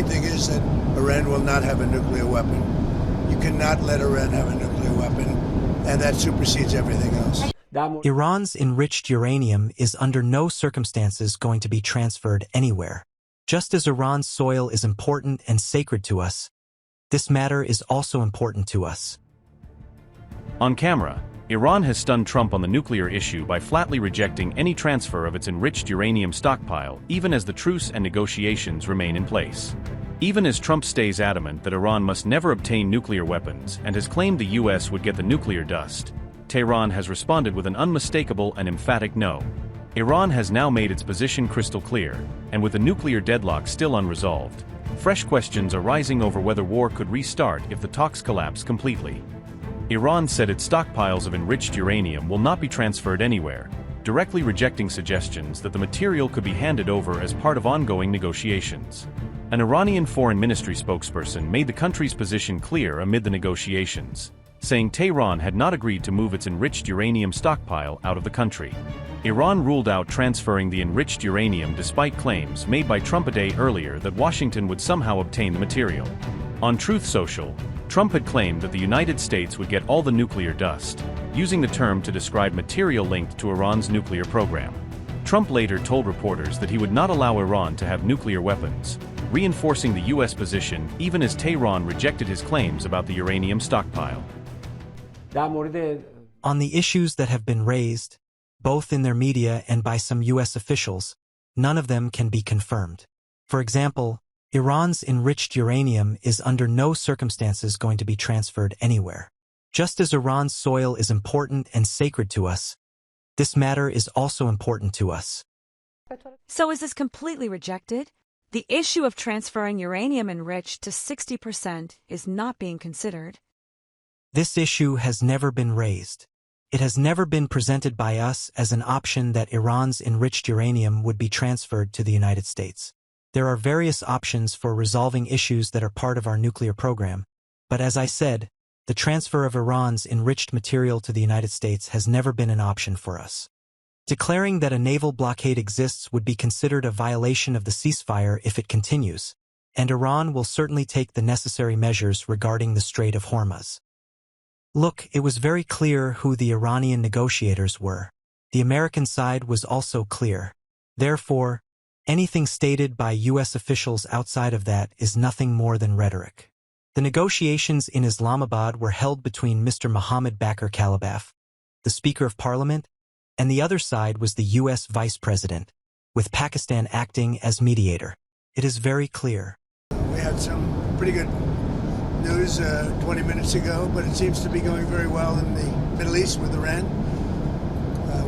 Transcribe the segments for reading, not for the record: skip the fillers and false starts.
main thing is that Iran will not have a nuclear weapon. You cannot let Iran have a nuclear weapon, and that supersedes everything else. Iran's enriched uranium is under no circumstances going to be transferred anywhere. Just as Iran's soil is important and sacred to us, this matter is also important to us. On camera, Iran has stunned Trump on the nuclear issue by flatly rejecting any transfer of its enriched uranium stockpile, even as the truce and negotiations remain in place. Even as Trump stays adamant that Iran must never obtain nuclear weapons and has claimed the U.S. would get the nuclear dust, Tehran has responded with an unmistakable and emphatic no. Iran has now made its position crystal clear, and with the nuclear deadlock still unresolved, fresh questions are rising over whether war could restart if the talks collapse completely. Iran said its stockpiles of enriched uranium will not be transferred anywhere, directly rejecting suggestions that the material could be handed over as part of ongoing negotiations. An Iranian foreign ministry spokesperson made the country's position clear amid the negotiations, saying Tehran had not agreed to move its enriched uranium stockpile out of the country. Iran ruled out transferring the enriched uranium despite claims made by Trump a day earlier that Washington would somehow obtain the material. On Truth Social, Trump had claimed that the United States would get all the nuclear dust, using the term to describe material linked to Iran's nuclear program. Trump later told reporters that he would not allow Iran to have nuclear weapons, reinforcing the U.S. position even as Tehran rejected his claims about the uranium stockpile. On the issues that have been raised, both in their media and by some U.S. officials, none of them can be confirmed. For example, Iran's enriched uranium is under no circumstances going to be transferred anywhere. Just as Iran's soil is important and sacred to us, this matter is also important to us. So is this completely rejected? The issue of transferring uranium enriched to 60% is not being considered. This issue has never been raised. It has never been presented by us as an option that Iran's enriched uranium would be transferred to the United States. There are various options for resolving issues that are part of our nuclear program, but as I said, the transfer of Iran's enriched material to the United States has never been an option for us. Declaring that a naval blockade exists would be considered a violation of the ceasefire if it continues, and Iran will certainly take the necessary measures regarding the Strait of Hormuz. Look, it was very clear who the Iranian negotiators were. The American side was also clear. Therefore, anything stated by U.S. officials outside of that is nothing more than rhetoric. The negotiations in Islamabad were held between Mr. Mohammad Bakr Kalibaf, the Speaker of Parliament, and the other side was the U.S. Vice President, with Pakistan acting as mediator. It is very clear. We had some pretty good news 20 minutes ago, but it seems to be going very well in the Middle East with Iran.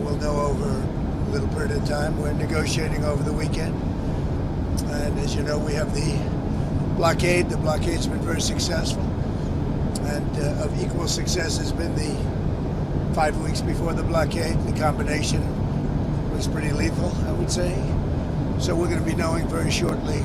We'll know over a little period of time. We're negotiating over the weekend. And as you know, we have the blockade. The blockade's been very successful. And of equal success has been the 5 weeks before the blockade. The combination was pretty lethal, I would say. So we're going to be knowing very shortly.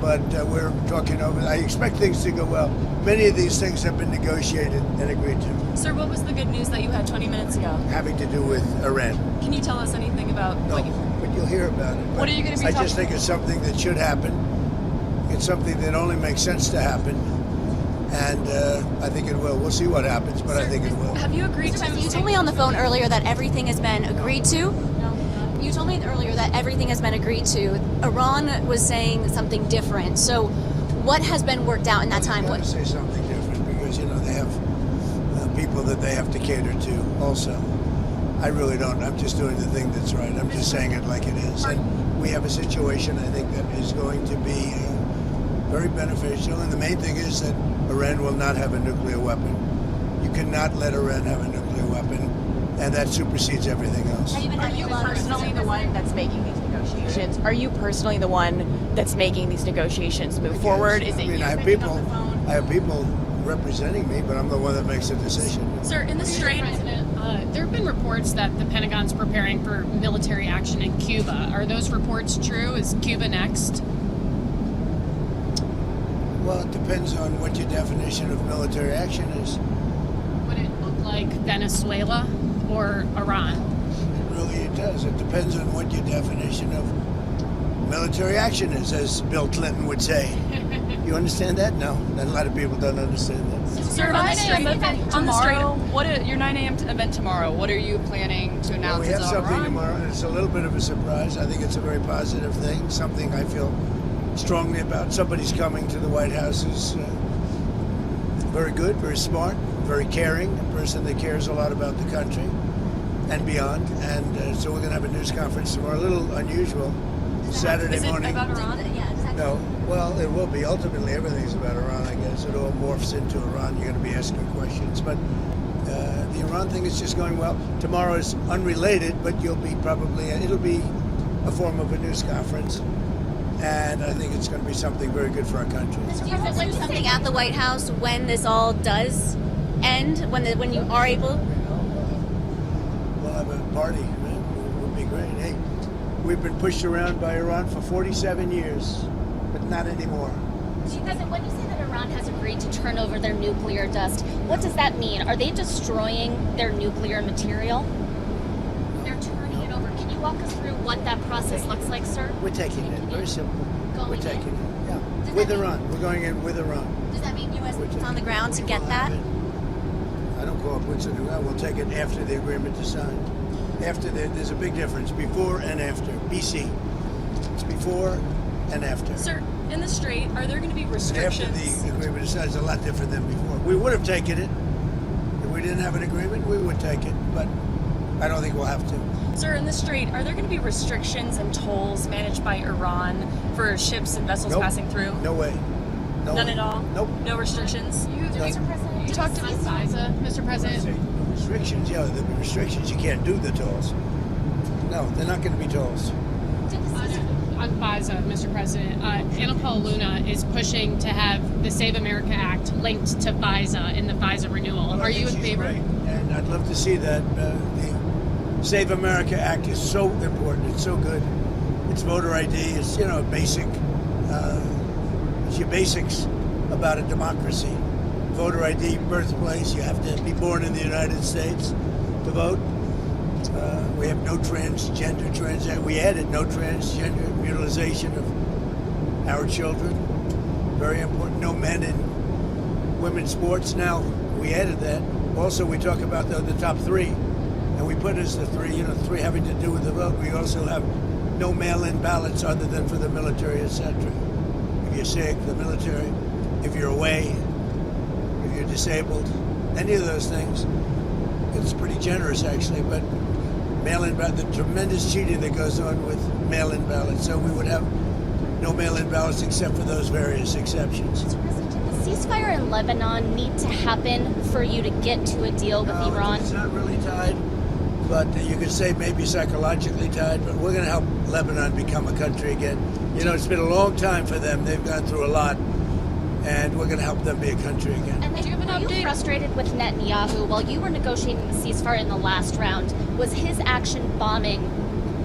But we're talking over. I expect things to go well. Many of these things have been negotiated and agreed to. Sir, what was the good news that you had 20 minutes ago? Having to do with Iran. Can you tell us anything about No, but you'll hear about it. What are you going to be I talking just think it's something that should happen. It's something that only makes sense to happen. And I think it will. We'll see what happens, but I think it will. Have you agreed to... You told me on the phone earlier that everything has been agreed to. You told me earlier that everything has been agreed to. Iran was saying something different. So what has been worked out in that time? What? Say something different because, you know, they have people that they have to cater to also. I really don't. I'm just doing the thing that's right. I'm just saying it like it is. And we have a situation, I think, that is going to be very beneficial. And the main thing is that Iran will not have a nuclear weapon. You cannot let Iran have a nuclear weapon. And that supersedes everything else. Are you personally the one that's making these negotiations? Are you personally the one that's making these negotiations move forward? Is it you I have people representing me, but I'm the one that makes the decision. Sir, in the Strait, there have been reports that the Pentagon's preparing for military action in Cuba. Are those reports true? Is Cuba next? Well, it depends on what your definition of military action is. Would it look like Venezuela or Iran? It really does. It depends on what your definition of military action is, as Bill Clinton would say. You understand that? No, a lot of people don't understand that. Sir, on the Strait event tomorrow, your 9 a.m. event tomorrow, what are you planning to announce? Well, we have something tomorrow, and it's a little bit of a surprise. I think it's a very positive thing, something I feel strongly about. Somebody's coming to the White House who's very good, very smart, very caring, a person that cares a lot about the country and beyond. And so we're going to have a news conference tomorrow, a little unusual, Saturday morning. Is it about Iran? Yeah, exactly. No, well, it will be. Ultimately, everything's about Iran, I guess. It all morphs into Iran. You're going to be asking questions. But the Iran thing is just going well. Tomorrow is unrelated, but it'll be a form of a news conference. And I think it's going to be something very good for our country. Do you think something at the White House when this all does end, when you are able? We'll have a party, man. It would be great. Hey, we've been pushed around by Iran for 47 years, but not anymore. President, when you say that Iran has agreed to turn over their nuclear dust, what does that mean? Are they destroying their nuclear material? They're turning it over. Can you walk us through what that process looks like, sir? We're taking it. Very simple. We're taking it. Yeah. Does With that Iran. We're going in with Iran. Does that mean U.S. boots on the ground to get that? I don't call it boots on the ground. We'll take it after the agreement is signed. There's a big difference before and after. BC. It's before and after. Sir, in the Strait, are there going to be After restrictions? the agreement is signed, it's a lot different than before. We would have taken it. If we didn't have an agreement, we would take it. But I don't think we'll have to. Sir, in the Strait, are there going to be restrictions and tolls managed by Iran for ships and vessels Nope. passing through? No way. No None way. at all? Nope. No restrictions? Mr. President, talk to me, FISA, Mr. President. Restrictions, yeah, there'll be restrictions. You can't do the tolls. No, they're not going to be tolls. On FISA, Mr. President, Anna Paula Luna is pushing to have the Save America Act linked to FISA in the FISA renewal. Well, I Are you think in she's favor? right, and I'd love to see that. The Save America Act is so important. It's so good. It's voter ID. It's basic. It's your basics about a democracy. Voter ID, birthplace. You have to be born in the United States to vote. We have no transgender. We added no transgender mutilization of our children. Very important. No men in women's sports. Now we added that. Also, we talk about the top three, and we put as the three. Three having to do with the vote. We also have no mail-in ballots other than for the military, etc. If you're sick, the military. If you're away, if you're disabled, any of those things. It's pretty generous, actually, but mail-in ballot, the tremendous cheating that goes on with mail-in ballots. So we would have no mail-in ballots except for those various exceptions. Mr. President, did the ceasefire in Lebanon need to happen for you to get to a deal with Iran? It's not really tied, but you could say maybe psychologically tied, but we're going to help Lebanon become a country again. It's been a long time for them. They've gone through a lot, and we're going to help them be a country again. And then, were you frustrated with Netanyahu while you were negotiating the ceasefire in the last round? Was his action bombing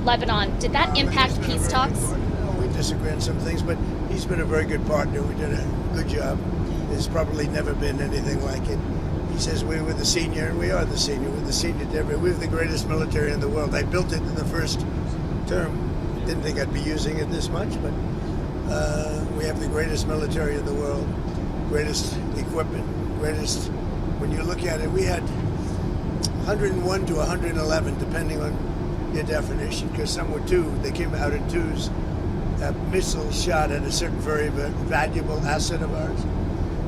Lebanon, did that impact peace talks? No, we disagree on some things, but he's been a very good partner. We did a good job. There's probably never been anything like it. He says we were the senior, and we are the senior. We're the senior to we have the greatest military in the world. I built it in the first term. Didn't think I'd be using it this much, but we have the greatest military in the world, greatest equipment, greatest. When you look at it, we had 101 to 111, depending on your definition, because some were two. They came out in twos. Missiles shot at a certain very valuable asset of ours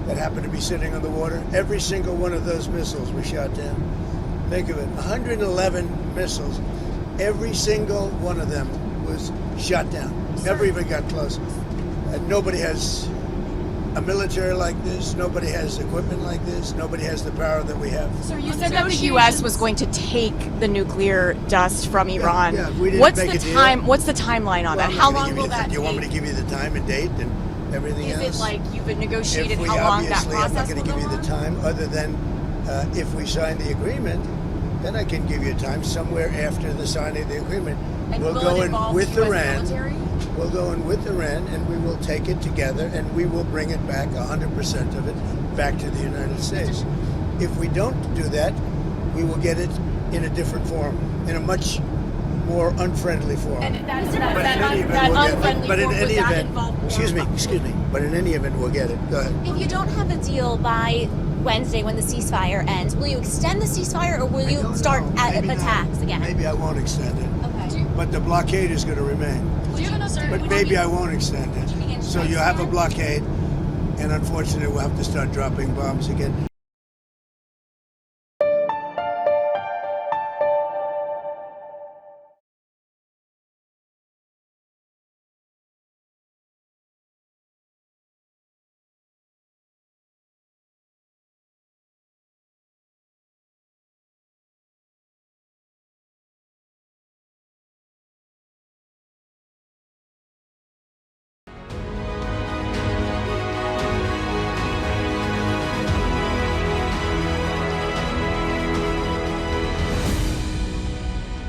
that happened to be sitting on the water. Every single one of those missiles was shot down. Think of it, 111 missiles. Every single one of them was shot down. Never even got close. And nobody has a military like this. Nobody has equipment like this. Nobody has the power that we have. So you said that the U.S. was going to take the nuclear dust from Iran. Yeah, we didn't What's make the a deal. time? What's the timeline on Well, that? I'm not How gonna long give you will the- that Do you want me take? to give you the time and date and everything Is else? it like you've negotiated If we how long that obviously, I'm not process going will to give go you the on? time, other than if we sign the agreement, then I can give you a time somewhere after the signing of the agreement. And we'll will go it in involve with the US Iran. military? We'll go in with Iran, and we will take it together, and we will bring it back, 100% of it, back to the United States. If we don't do that, we will get it in a different form, in a much more unfriendly forum. And that But in any event, we'll get it. unfriendly But in forum, any would that event, involve war? excuse me. But in any event, we'll get it. Go ahead. If you don't have a deal by Wednesday when the ceasefire ends, will you extend the ceasefire or will I you don't start know. Maybe not. attacks again? Maybe I won't extend it. Okay. But the blockade is going to remain. Do you have an But maybe I won't extend it. So you have a blockade, and unfortunately, we'll have to start dropping bombs again.